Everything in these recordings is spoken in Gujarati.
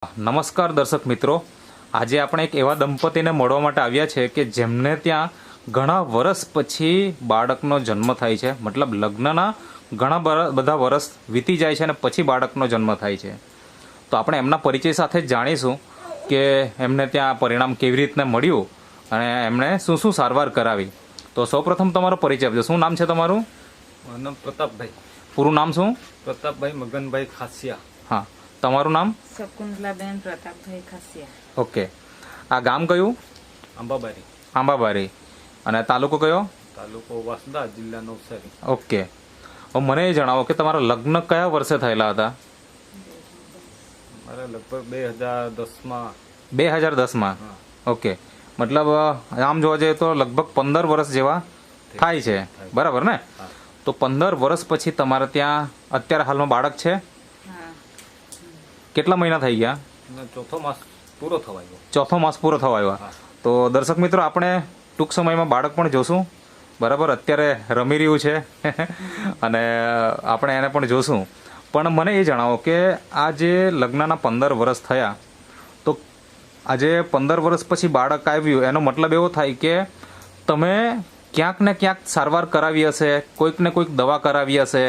નમસ્કાર દર્શક મિત્રો, આજે આપણે એક એવા દંપતીને મળવા માટે આવ્યા છે કે જેમને ત્યાં ઘણા વર્ષ પછી બાળકનો જન્મ થાય છે. મતલબ લગ્નના ઘણા બધા વર્ષ વીતી જાય છે અને પછી બાળકનો જન્મ થાય છે. તો આપણે એમના પરિચય સાથે જ જાણીશું કે એમને ત્યાં પરિણામ કેવી રીતને મળ્યું અને એમણે શું શું સારવાર કરાવી. તો સૌપ્રથમ તમારો પરિચય આપજો. શું નામ છે તમારું? મારું નામ પ્રતાપભાઈ. પૂરું નામ શું? પ્રતાપભાઈ મગનભાઈ ખાસિયા. હા, તમારું નામ? શકુંતલાબેન પ્રતાપભાઈ ખાસિયા. ઓકે. આ ગામ કયું? આંબાબારી. આંબાબારી. અને તાલુકો કયો? તાલુકો વાસદા, જિલ્લા નવસારી. ઓકે. હવે મને એ જણાવો કે તમારા લગ્ન કયા વર્ષે થયેલા હતા? મારે લગભગ 2010માં. 2010માં. ઓકે. મતલબ આમ જોવા જઈએ તો લગભગ 15 વર્ષ જેવા થાય છે, બરાબર ને? તો 15 વર્ષ પછી તમારે ત્યાં અત્યારે હાલમાં બાળક છે? હા. કેટલા મહિના થઈ ગયા? અને ચોથો માસ પૂરો થવા આવ્યો. ચોથો માસ પૂરો થવા આવ્યો. તો દર્શક મિત્રો, આપણે ટૂંક સમયમાં બાળક પણ જોશું, બરાબર? અત્યારે રમી રહ્યું છે અને આપણે એને પણ જોશું. પણ મને એ જણાવો કે આ જે લગ્નના 15 વર્ષ થયા, તો આજે 15 વર્ષ પછી બાળક આવ્યું, એનો મતલબ એવો થાય કે તમે ક્યાંક ને ક્યાંક સારવાર કરાવી હશે, કોઈક ને કોઈક દવા કરાવી હશે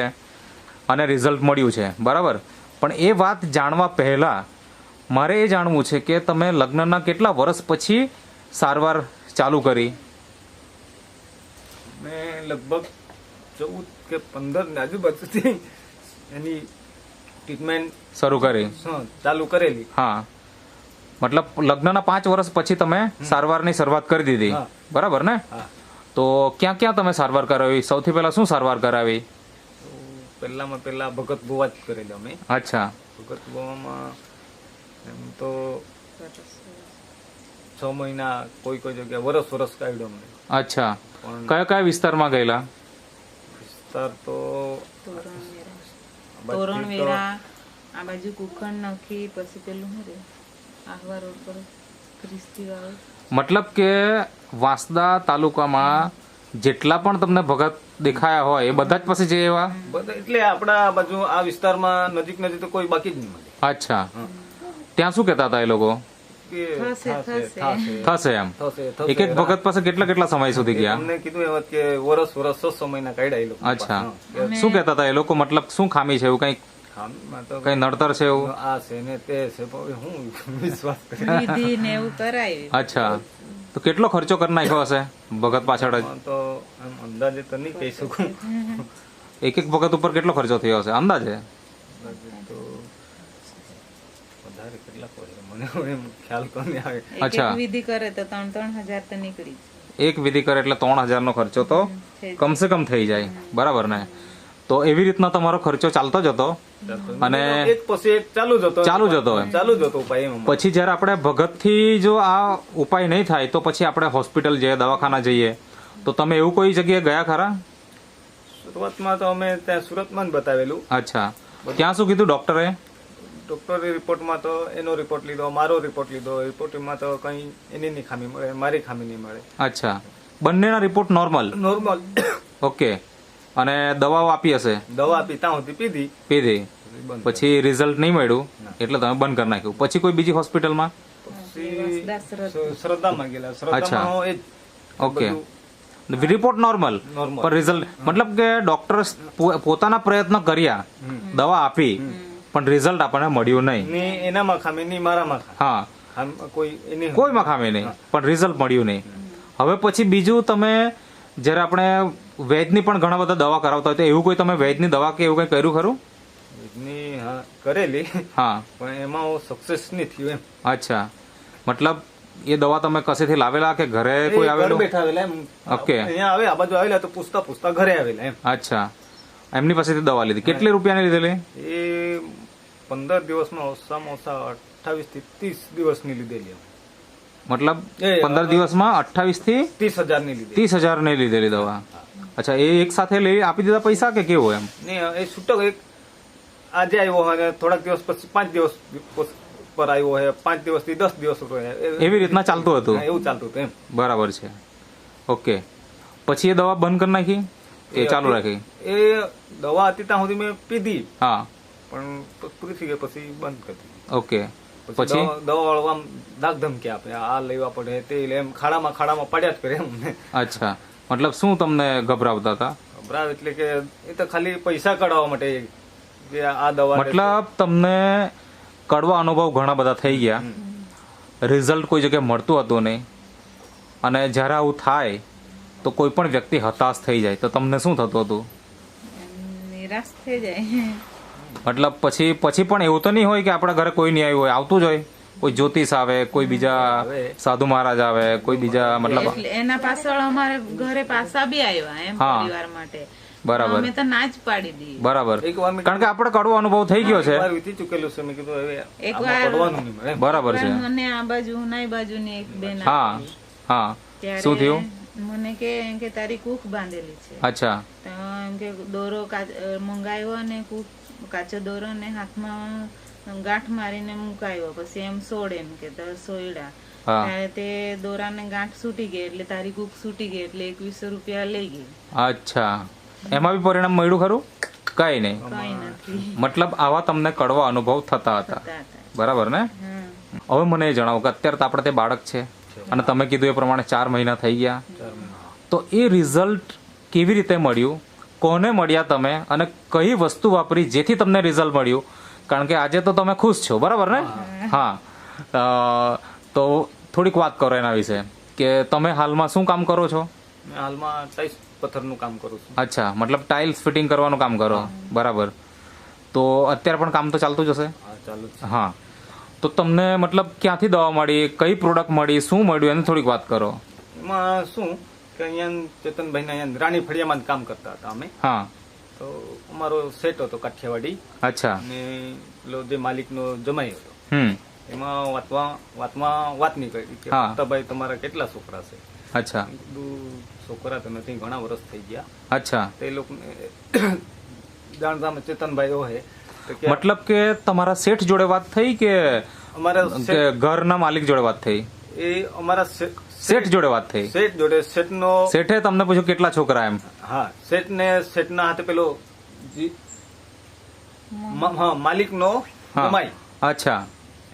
અને રિઝલ્ટ મળ્યું છે, બરાબર? પણ એ વાત જાણવા પહેલાં મારે એ જાણવું છે કે તમે લગ્નના કેટલા વર્ષ પછી સારવાર ચાલુ કરી? મેં લગભગ 14 કે 15 ની આજુબાજુથી એની ટ્રીટમેન્ટ શરૂ કરી? ચાલુ કરેલી. હા, મતલબ લગ્નના 5 વર્ષ પછી તમે સારવારની શરૂઆત કરી દીધી, બરાબર ને? હા. તો ક્યાં ક્યાં તમે સારવાર કરાવી? સૌથી પહેલા શું સારવાર કરાવી? પહેલા ભગત બુવા જ કરેલી અમે. અચ્છા. ભગત બુવામાં એમ તો 6 મહિના, કોઈ જગ્યાએ વરસ કાઢ્યો અમને. અચ્છા. પણ કયા કયા વિસ્તારમાં ગયેલા? વિસ્તાર તો તોરણવેરા, આ બાજુ કુકણ નખી, પછી પેલું શું રે આહવા રોડ પર ક્રિસ્તી વાળો. મતલબ કે વાંસદા તાલુકામાં જેટલા પણ તમને ભગત દેખાયા હોય એ બધા જ પાસે જે એવા? બધા એટલે આપણા બાજુ આ વિસ્તારમાં નજીક તો કોઈ બાકી જ નહીં મળે. અચ્છા. ત્યાં શું કહેતા હતા એ લોકો? કે થશે. થશે એમ? એક એક ભગત પાસે કેટલા સમય સુધી ગયા? અમને કીધું એમ કે વરસ 600 મહિના કાઢ્યા એ લોકો. અચ્છા. શું કહેતા હતા એ લોકો? મતલબ શું ખામી છે? એવું કઈ ખામીમાં તો કઈ નડતર છે એવું? આ છે ને તે છે, પણ હું વિશ્વાસ કરું. વિધિ ને એવું કરાય. અચ્છા. તો કેટલો ખર્ચો કરી નાખ્યો હશે ભગત પાછળ જ? તો આમ અંદાજે તો નહીં કહી શકું. એક ભગત ઉપર કેટલો ખર્ચો થયો હશે અંદાજે? તો વધારે કેટલા પડે મને એમ ખ્યાલ તો નહીં આવે. અચ્છા. એક વિધિ કરે તો 3,000 તો નીકળી જ. એક વિધિ કરે એટલે 3,000 નો ખર્ચો તો કમસે કમ થઈ જાય, બરાબર ને? તો એવી રીતના તમારો ખર્ચો ચાલતો જ હતો અને એક પછી એક ચાલુ જ હતો એમ. ઉપાય એમ. પછી જયારે આપણે ભગત થી જો આ ઉપાય નહીં થાય તો પછી આપણે હોસ્પિટલ જઈએ, દવાખાના જઈએ. તો તમે એવું કોઈ જગ્યાએ ગયા ખરા? શરૂઆતમાં તો અમે ત્યાં સુરતમાં જ બતાવેલું. અચ્છા. ત્યાં શું કીધું ડોક્ટરે? ડોક્ટરી રિપોર્ટમાં તો એનો રિપોર્ટ લીધો, મારો રિપોર્ટ લીધો. રિપોર્ટમાં તો કઈ એની ખામી મળે, મારી ખામી નહીં મળે. અચ્છા. બંનેના રિપોર્ટ નોર્મલ? નોર્મલ. ઓકે. અને દવાઓ આપી હશે? દવા આપી ત્યાં સુધી પીધી. પછી રિઝલ્ટ નહીં મળ્યું એટલે તમે બંધ કરી નાખ્યું. પછી કોઈ બીજી હોસ્પિટલમાં? પછી શ્રદ્ધામાં ગયેલા. શ્રદ્ધામાં એ જ. ઓકે. રિપોર્ટ નોર્મલ પણ રિઝલ્ટ, મતલબ કે ડોક્ટર પોતાના પ્રયત્ન કર્યા, દવા આપી, પણ રિઝલ્ટ આપણને મળ્યું નહીં. એનામાં ખામી નહીં, મારામાં હા, કોઈમાં ખામી નહીં, પણ રિઝલ્ટ મળ્યું નહીં. હવે પછી બીજું તમે જ્યારે આપણે વૈદની પણ ઘણા બધા દવા કરાવતા હોય તો એવું કોઈ તમે વૈદની દવા કે એવું કઈ કર્યું ખરું? કરેલી. હા, પણ એમાં સક્સેસ નહીં થયું એમ. અચ્છા. મતલબ એ દવા તમે કસેથી લાવેલા કે ઘરે કોઈ આવેલું? બેઠા આવેલા એમ. ઓકે. અહીંયા આવે આ બાજુ આવેલા તો પૂછતા ઘરે આવેલા એમ. અચ્છા. એમની પાસેથી દવા લીધી. કેટલી રૂપિયાની લીધેલી? એ 15 દિવસમાં ઓછામાં ઓછા 28 થી 30 દિવસની લીધેલી. મતલબ 15 દિવસમાં 28 થી 30,000 ની લીધી. 30,000 ની લીધેલી દવા. અચ્છા. એ એક સાથે લઈ આપી દીધા પૈસા કે કેવું એમ? એ છૂટક એક આજે આવ્યો અને થોડાક દિવસ પછી 5 દિવસ પર આવ્યો હોય, 5 દિવસથી 10 દિવસ એવી રીતના ચાલતું હતું? એવું ચાલતું હતું એમ. બરાબર છે. ઓકે. પછી એ દવા બંધ કરી નાખી એ ચાલુ રાખી? એ દવા હતી ત્યાં સુધી મેં પીધી. હા. પણ પૂરી થઈ ગઈ પછી બંધ કરી. ઓકે. પછી? દવા વાળવા ધાક ધમકી આપે, આ લેવા પડે તે લે, એમ ખાડામાં પડ્યા જ કરે એમ. અચ્છા, મતલબ શું તમને ગભરાવતા હતા? ગભરાવ એટલે કે એ તો ખાલી પૈસા કઢાવવા માટે કે આ દવા લે. મતલબ તમને કડવા અનુભવ ઘણા બધા થઈ ગયા, રિઝલ્ટ કોઈ જગ્યાએ મળતું હતું નહીં, અને જ્યારે આવું થાય તો કોઈ પણ વ્યક્તિ હતાશ થઈ જાય તો તમને શું થતું હતું? નિરાશ થઈ જાય. મતલબ પછી પણ એવું તો નહીં હોય કે આપણા ઘરે કોઈ નહીં આવ્યું હોય, આવતું જ હોય, કોઈ જ્યોતિષ આવે, કોઈ બીજા સાધુ મહારાજ આવે, કોઈ બીજા, મતલબ એટલે એના પાછળ અમારે ઘરે પાછા બી આવ્યા એમ હા. પરિવાર માટે. બરાબર અમે તો ના જ પાડી દી. બરાબર, એક વાર મેં કારણ કે આપણે કડવો અનુભવ થઈ ગયો છે. વાર વીતી ચૂકેલું છે, મેં કીધું હવે એક આમાં વાર- પડવાનું નહીં મળે એમ. બરાબર છે. મને આ બાજુ નાઈ બાજુ ની એક બેન હા આપી. હા, ત્યારે શું થયું? મને કે તારી કૂખ બાંધેલી છે. અચ્છા, તો એમ કે દોરો મંગાવ્યો અને કાચો દોરો ને હાથમાં ગાંઠ મારીને મુકાયો, પછી એમ સોડ એમ કે તો સોયડા. હા. ત્યારે તે દોરાને ગાંઠ છૂટી ગઈ એટલે તારી કૂખ છૂટી ગઈ એટલે 2100 રૂપિયા લઈ ગઈ. અચ્છા, એમાં બી પરિણામ મળ્યું ખરું? કઈ નહીં. કઈ નથી મતલબ આવા તમને કડવા અનુભવ થતા હતા, થતા હતા. બરાબર ને? હા. હવે મને એ જણાવો કે અત્યારે તો આપણે તે બાળક છે અને તમે કીધું એ પ્રમાણે 4 મહિના થઈ ગયા, તો એ રિઝલ્ટ કેવી રીતે મળ્યું, કોને મળ્યા તમે, અને કઈ વસ્તુ વાપરી જેથી તમને રિઝલ્ટ મળ્યું? કારણ કે આજે તો તમે ખુશ છો, બરાબર ને? હા, તો થોડીક વાત કરો એના વિશે કે તમે હાલમાં શું કામ કરો છો? મેં હાલમાં ટાઇલ્સ પથ્થરનું કામ કરું છું. અચ્છા, મતલબ ટાઇલ્સ ફિટિંગ કરવાનું કામ કરો, બરાબર. તો અત્યારે પણ કામ તો ચાલતું જ હશે? હા, ચાલુ જ છે. હા, તો તમને મતલબ ક્યાંથી દવા મળી, કઈ પ્રોડક્ટ મળી, શું મળ્યું એની થોડીક વાત કરો. એમાં શું કે અહીંયા ચેતનભાઈ અહીંયા રાણી ફળિયામાં જ કામ કરતા હતા અમે. હા, તો અમારો સેટ હતો કાઠિયાવાડી, અચ્છા, અને પેલો જે માલિકનો જમાઈ હતો, હમ, એમાં વાતમાં વાત નીકળી કે હા. ભાઈ તમારા કેટલા છોકરા છે? અચ્છા, મેં કીધું છોકરા તો નથી, ઘણા વર્ષ થઈ ગયા. અચ્છા, તે લોકોને જાણતા ચેતનભાઈ હોય તો કે મતલબ કે તમારા શેઠ જોડે વાત થઈ કે અમારા કે ઘરના માલિક જોડે વાત થઈ? એ અમારા શેઠ જોડે વાત થઈ? શેઠ જોડે શેઠનો શેઠે તમને પૂછ્યું કેટલા છોકરા એમ? હા, શેઠના હાથે પેલો હા માલિકનો હા. જમાઈ, અચ્છા,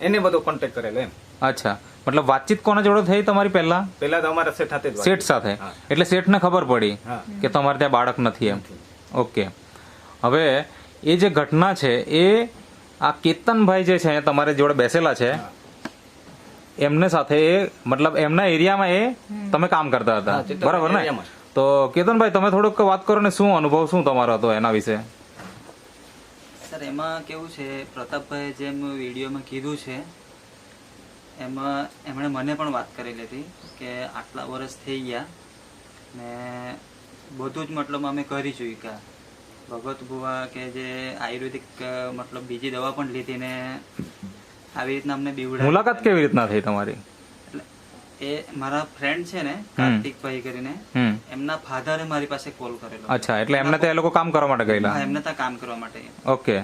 એને બધો કોન્ટેક્ટ કરેલો એમ. અચ્છા, મતલબ વાતચીત કોના જોડે થઈ તમારી પહેલા? પેલા તો અમારા શેઠ હાથે જ વાત. શેઠ સાથે? હા. એટલે શેઠને ખબર પડી હા. કે તમારે ત્યાં બાળક નથી એમ? ઓકે. હવે એ જે ઘટના છે એ આ કેતનભાઈ જે છે તમારી જોડે બેસેલા છે, એમને સાથે એ મતલબ એમના એરિયામાં એ તમે કામ કરતા હતા, હા, ચેતનભાઈ બરાબર ને? એરિયામાં. તો કેતનભાઈ તમે થોડુંક વાત કરો ને, શું અનુભવ શું તમારો હતો એના વિશે? સર એમાં કેવું છે, પ્રતાપભાઈ જેમ વિડીયોમાં કીધું છે એમાં એમણે મને પણ વાત કરેલી હતી કે આટલા વર્ષ થઈ ગયા ને બધું જ મતલબ અમે કરી ચૂક્યા. ભગવત બુવા કે જે આયુર્વેદિક મતલબ બીજી દવા પણ લીધી ને આવી રીતના અમને બીવડા. મુલાકાત કેવી રીતના થઈ તમારી? એટલે એ મારા ફ્રેન્ડ છે ને કાર્તિકભાઈ કરીને, હમ, એમના ફાધરે મારી પાસે કોલ કરેલો. અચ્છા, એટલે એમને ત્યાં એ લોકો કામ કરવા માટે ગયેલા? હા, એમને ત્યાં કામ કરવા માટે. ઓકે.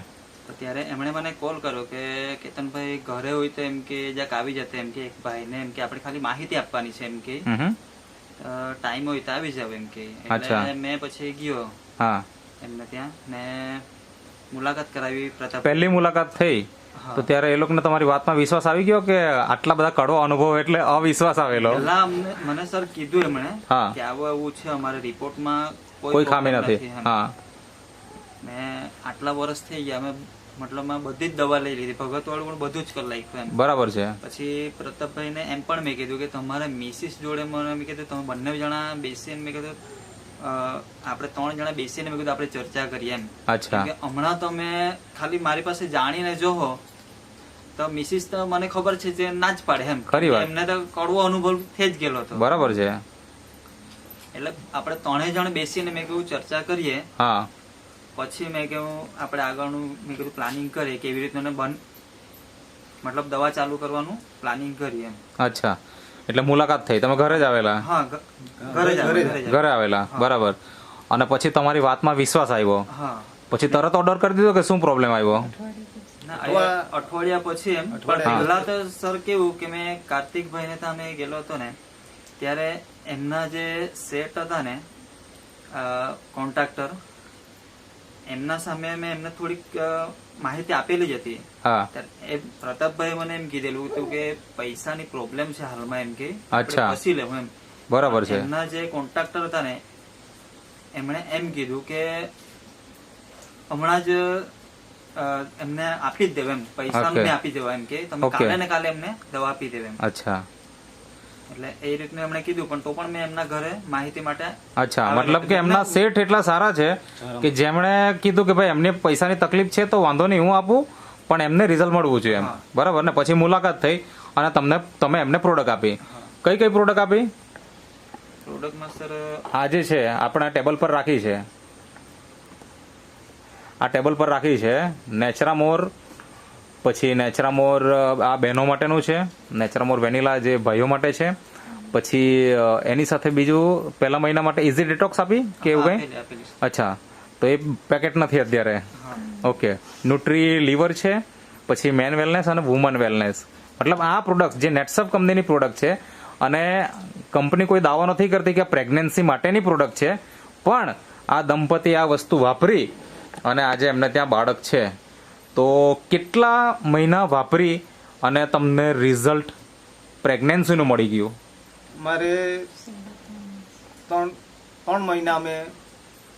તો ત્યારે એમણે મને કોલ કર્યો કે કેતનભાઈ ઘરે હોય તો એમ કે જ્યાંક આવી જતે, એમ કે એક ભાઈને એમ કે આપણે ખાલી માહિતી આપવાની છે, એમ કે હમ, ટાઈમ હોય તો આવી જાવ એમ કે. અચ્છા. એટલે મેં પછી ગયો હા, એમને ત્યાં ને મુલાકાત કરાવી પ્રતાપ. પહેલી મુલાકાત થઈ હા. તો ત્યારે એ લોકોને તમારી વાતમાં વિશ્વાસ આવી ગયો કે આટલા બધા કડવો અનુભવ એટલે અવિશ્વાસ આવેલો? પહેલા મને સર કીધું એમણે હા. કે આવું એવું છે, અમારે રિપોર્ટમાં કોઈ ખામી problem નથી. એમ. હા, ને આટલા વર્ષ થઈ ગયા, અમે મતલબ બધી જ દવા લઈ લીધી, ભગત વાળું પણ બધું જ કરી નાખ્યું એમ. બરાબર છે. પછી પ્રતાપભાઈને એમ પણ મેં કીધું કે તમારા મિસિસ જોડે મને મેં કીધું તમે બંને જણા બેસીને મેં કીધું આપણે 3 જણા બેસીને મેં કીધું આપણે ચર્ચા કરીએ એમ. અચ્છા. કેમ કે હમણાં તમે ખાલી મારી પાસે જાણીને જોહો તો મિસિસ તો મને ખબર છે જે ના જ પાડે એમ. ખરી વાત. એમને તો કડવો અનુભવ થઈ જ ગયેલો હતો. બરાબર છે. એટલે આપણે 3 જણ બેસીને મેં કીધું ચર્ચા કરીએ, હા, પછી મેં કહ્યું આપણે આગળનું મેં કીધું પ્લાનિંગ કરીએ કેવી રીતનું મતલબ દવા ચાલુ કરવાનું પ્લાનિંગ કરીએ એમ. અચ્છા, એટલે મુલાકાત થઈ, તમે ઘરે જ આવેલા? હા, ઘરે જ ઘરે આવેલા, બરાબર. અને પછી તમારી વાતમાં વિશ્વાસ આવ્યો, હા. પછી તરત ઓર્ડર કરી દીધો કે શું પ્રોબ્લેમ આવ્યો? ના, અઠવાડિયા પછી એમ. પણ પહેલા તો સર કેવું કે મેં કાર્તિકભાઈ ને ત્યાં મેં ગયેલો હતો ને ત્યારે એમના જે સેટ હતા ને કોન્ટ્રાક્ટર એમના સામે મેં એમને થોડીક માહિતી આપેલી જ હતી. હા ત્યારે એ પ્રતાપભાઈ મને એમ કીધેલું હતું કે પૈસાની પ્રોબ્લેમ છે હાલમાં, એમ કે અચ્છા. આપણે પછી લેવું એમ. બરાબર છે. એમના જે કોન્ટ્રાક્ટર હતા ને એમણે એમ કીધું કે હમણાં જ એમને આપી જ દેવ એમ, પૈસા Okay. અમને આપી દેવા એમ કે તમે Okay. કાલે ને કાલે એમને દવા આપી દેવ એમ. અચ્છા એટલે એ રીતનું એમણે કીધું, પણ તો પણ મેં એમના ઘરે માહિતી માટે અચ્છા, મતલબ કે એમના શેઠ એટલા સારા છે કે જેમણે કીધું કે ભાઈ એમને પૈસાની તકલીફ છે તો વાંધો નહીં હું આપું, પણ એમને રિઝલ્ટ મળવું જોઈએ એમ. બરાબર ને? પછી મુલાકાત થઈ અને તમે એમને પ્રોડક્ટ આપી. કઈ કઈ પ્રોડક્ટ આપી? પ્રોડક્ટમાં સર આ જે છે આપણે ટેબલ પર રાખી છે, આ ટેબલ પર રાખી છે નેચરામોર, પછી નેચરામોર આ બહેનો માટેનું છે, નેચરામોર વેનીલા જે ભાઈઓ માટે છે, પછી એની સાથે બીજું પહેલા મહિના માટે ઇઝી ડિટોક્સ આપી કે એવું કંઈ? આપેલી છે. અચ્છા, તો એ પેકેટ નથી અત્યારે. ઓકે, ન્યુટ્રી લીવર છે, પછી મેન વેલનેસ અને વુમન વેલનેસ. મતલબ આ પ્રોડક્ટ જે નેટસફ કંપનીની પ્રોડક્ટ છે અને કંપની કોઈ દાવો નથી કરતી કે પ્રેગ્નન્સી માટેની પ્રોડક્ટ છે, પણ આ દંપતી આ વસ્તુ વાપરી અને આજે એમને ત્યાં બાળક છે. તો કેટલા મહિના વાપરી અને તમને રિઝલ્ટ પ્રેગ્નન્સીનું મળી ગયું? મારે 3 મહિના અમે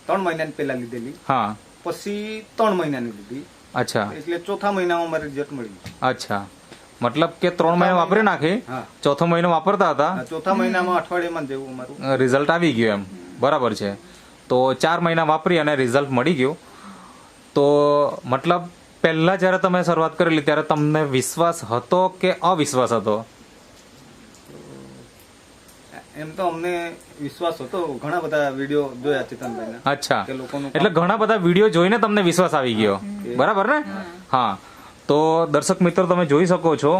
3 મહિનાની પહેલા લીધેલી, હા પછી 3 મહિનાની લીધી, અચ્છા એટલે ચોથા મહિનામાં મારે રિઝલ્ટ મળ્યું. અચ્છા, મતલબ કે 3 મહિના વાપરી નાખી, હા. ચોથો મહિનો વાપરતા હતા, ચોથા મહિનામાં અઠવાડિયામાં જેવું મારું રિઝલ્ટ આવી ગયું એમ. બરાબર છે. તો 4 મહિના વાપરી અને રિઝલ્ટ મળી ગયું. તો મતલબ પહેલા જ્યારે તમે શરૂઆત કરેલી ત્યારે તમને વિશ્વાસ હતો કે અવિશ્વાસ હતો? એમ તો અમને વિશ્વાસ હતો, ઘણા બધા વિડીયો જોયા ચેતનભાઈના અચ્છા, કે લોકોનું એટલે ઘણા બધા વિડીયો જોઈને તમને વિશ્વાસ આવી ગયો. બરાબર ને? હા. તો દર્શક મિત્રો તમે જોઈ શકો છો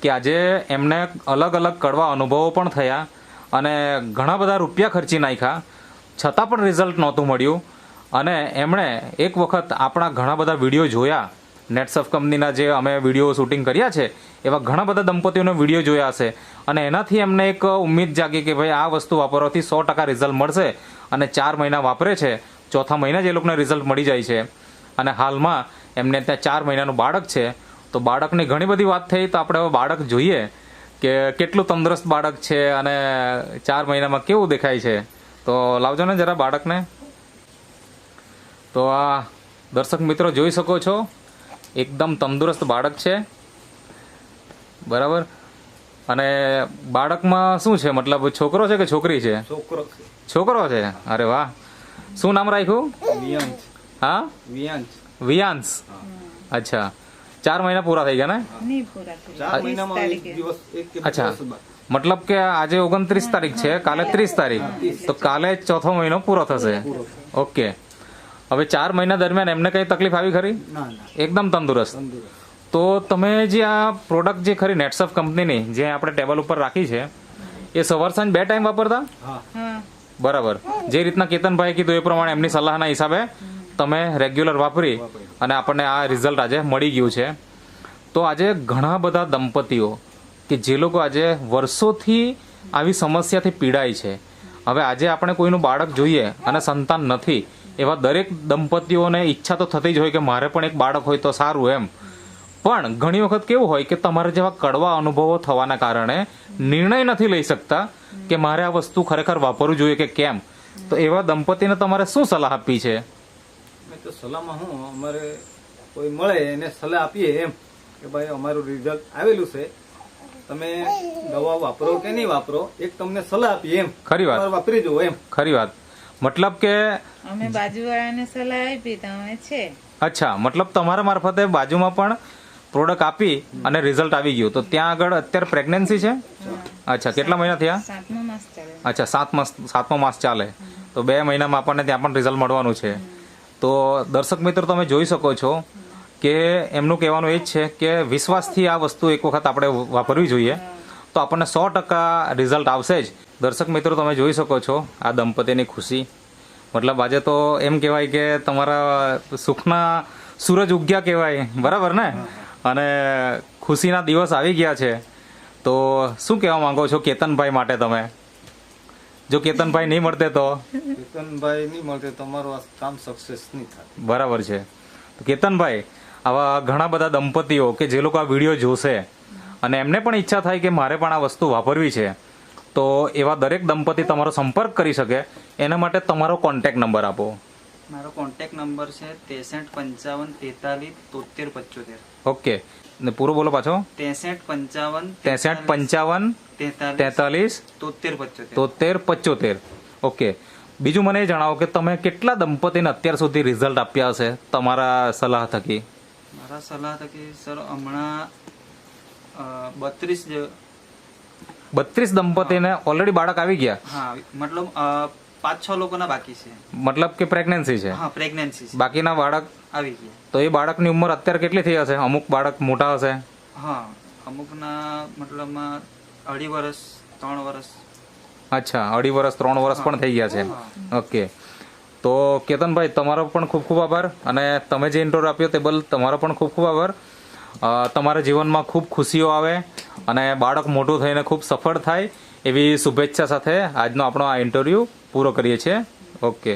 કે આજે એમને અલગ અલગ કડવા અનુભવો પણ થયા અને ઘણા બધા રૂપિયા ખર્ચી નાખ્યા, છતાં પણ રિઝલ્ટ નહોતું મળ્યું. અને એમણે એક વખત આપણા ઘણા બધા વિડીયો જોયા, નેટસફ કંપનીના જે અમે વિડીયો શૂટિંગ કર્યા છે એવા ઘણા બધા દંપતીઓનો વિડીયો જોયા હશે અને એનાથી એમને એક ઉમ્મીદ જાગી કે ભાઈ આ વસ્તુ વાપરવાથી 100% રિઝલ્ટ મળશે. અને 4 મહિના વાપરે છે, ચોથા મહિના જ એ લોકોને રિઝલ્ટ મળી જાય છે. અને હાલમાં એમને ત્યાં 4 મહિનાનું બાળક છે. તો બાળકની ઘણી બધી વાત થઈ, તો આપણે હવે બાળક જોઈએ કે કેટલું તંદુરસ્ત બાળક છે અને 4 મહિનામાં કેવું દેખાય છે. તો લાવજો ને જરા બાળકને. તો આ દર્શક મિત્રો જોઈ શકો છો, એકદમ તંદુરસ્ત બાળક છે. બરાબર. અને બાળકમાં શું છે, મતલબ છોકરો છે કે છોકરી છે? છોકરો છે. છોકરો છે. અરે વાહ, શું નામ રાખ્યું? વિયાંશ. હા, વિયાંશ. વિયાંશ. અચ્છા, 4 મહિના પૂરા થઈ ગયા ને? નહીં પૂરા થઈ 4 મહિનામાં એક દિવસ એક કે બે અચ્છા, દિવસ બાદ. મતલબ કે આજે 29 તારીખ છે, કાલે 30 તારીખ, તો કાલે ચોથો મહિનો પૂરો થશે. ઓકે. હવે 4 મહિના દરમિયાન એમને કઈ તકલીફ આવી ખરી? ના ના એકદમ તંદુરસ્ત. તંદુરસ્ત. તો તમે જે આ પ્રોડક્ટ જે ખરી નેટસફ કંપનીની જે આપણે ટેબલ ઉપર રાખી છે, એ સવાર સાંજ 2 ટાઈમ વાપરતા? હા. હા બરાબર. જે રીતના કેતનભાઈ કીધું એ પ્રમાણે એમની સલાહના હિસાબે તમે રેગ્યુલર વાપરી અને આપણને આ રિઝલ્ટ આજે મળી ગયું છે. તો આજે ઘણા બધા દંપતીઓ કે જે લોકો આજે વર્ષોથી આવી સમસ્યાથી પીડાય છે, હવે આજે આપણે કોઈનું બાળક જોઈએ અને સંતાન નથી, એવા દરેક દંપતીઓને ઈચ્છા તો થતી જ હોય કે મારે પણ એક બાળક હોય તો સારું એમ. પણ ઘણી વખત કેવું હોય કે તમારે જેવા કડવા અનુભવો થવાના કારણે નિર્ણય નથી લઈ શકતા કે મારે આ વસ્તુ ખરેખર વાપરવું જોઈએ કે કેમ. તો એવા દંપતીને તમારે શું સલાહ આપવી છે? મેં તો સલાહમાં હું અમારે કોઈ મળે એને સલાહ આપીએ એમ કે ભાઈ અમારું રિઝલ્ટ આવેલું છે, તમે દવા વાપરો કે નહીં વાપરો, એક તમને સલાહ આપીએ એમ. ખરી વાત. તમારે વાપરી જુઓ એમ. ખરી વાત. મતલબ કે અમે બાજુવાળાને સલાહ આપી તો અમે છે. અચ્છા, મતલબ તમારા મારફતે બાજુમાં પણ પ્રોડક્ટ આપી અને રિઝલ્ટ આવી ગયું. તો ત્યાં આગળ અત્યારે પ્રેગ્નન્સી છે? અચ્છા, કેટલા મહિના થયા? 7મો માસ ચાલે. અચ્છા, 7મો માસ ચાલે. તો 2 મહિનામાં આપણને ત્યાં પણ રિઝલ્ટ મળવાનું છે. તો દર્શક મિત્રો તમે જોઈ શકો છો કે એમનું કહેવાનું એ જ છે કે વિશ્વાસથી આ વસ્તુ એક વખત આપણે વાપરવી જોઈએ, તો આપણને 100% રિઝલ્ટ આવશે જ. દર્શક મિત્રો તમે જોઈ શકો છો આ દંપતીની ખુશી. મતલબ આજે તો એમ કહેવાય કે તમારા સુખના સૂરજ ઉગ્યા કહેવાય. બરાબર ને? અને ખુશીના દિવસ આવી ગયા છે. તો શું કહેવા માંગો છો કેતનભાઈ માટે તમે? જો કેતનભાઈ નહીં મળતે તો કેતનભાઈ નહીં મળતે તમારું આ કામ સક્સેસ નહીં થાય. બરાબર છે. તો કેતનભાઈ, આવા ઘણા બધા દંપતીઓ કે જે લોકો આ વિડીયો જોશે અને એમને પણ ઈચ્છા થાય કે મારે પણ આ વસ્તુ વાપરવી છે, તો એવા દરેક દંપતી તમારો સંપર્ક કરી શકે એના માટે તમારો કોન્ટેક્ટ નંબર આપો. મારો કોન્ટેક્ટ નંબર છે 63 55 43 73 ઓકે, ને પૂરો બોલો પાછો. 63 55 63 55 43 73 73 ઓકે. બીજું મને એ જણાવો કે તમે કેટલા દંપતીને અત્યાર સુધી રિઝલ્ટ આપ્યા હશે તમારા સલાહ થકી? મારા સલાહ થકી સર હમણાં 32 32 દંપતીને ઓલરેડી બાળક આવી ગયા, હા મતલબ 5-6 લોકોના બાકી છે. મતલબ કે પ્રેગ્નન્સી છે, હા પ્રેગ્નન્સી છે, બાકીના બાળક આવી ગયા. તો એ બાળકની ઉંમર અત્યારે કેટલી થઈ હશે? અમુક બાળક મોટા હશે. હા અમુકના મતલબમાં 2.5 વર્ષ 3 વર્ષ. અચ્છા, 2.5 વર્ષ 3 વર્ષ પણ થઈ ગયા છે. ઓકે, તો કેતનભાઈ તમારો પણ ખૂબ ખૂબ આભાર, અને તમે જે ઇન્ટરવ્યુ આપ્યો તે બદલ તમારો પણ ખૂબ ખૂબ આભાર. તમારા જીવનમાં ખૂબ ખુશીઓ આવે અને બાળક મોટું થઈને ખૂબ સફળ થાય એવી શુભેચ્છા સાથે આજનો આપણો આ ઇન્ટરવ્યુ પૂરો કરીએ છીએ. ઓકે.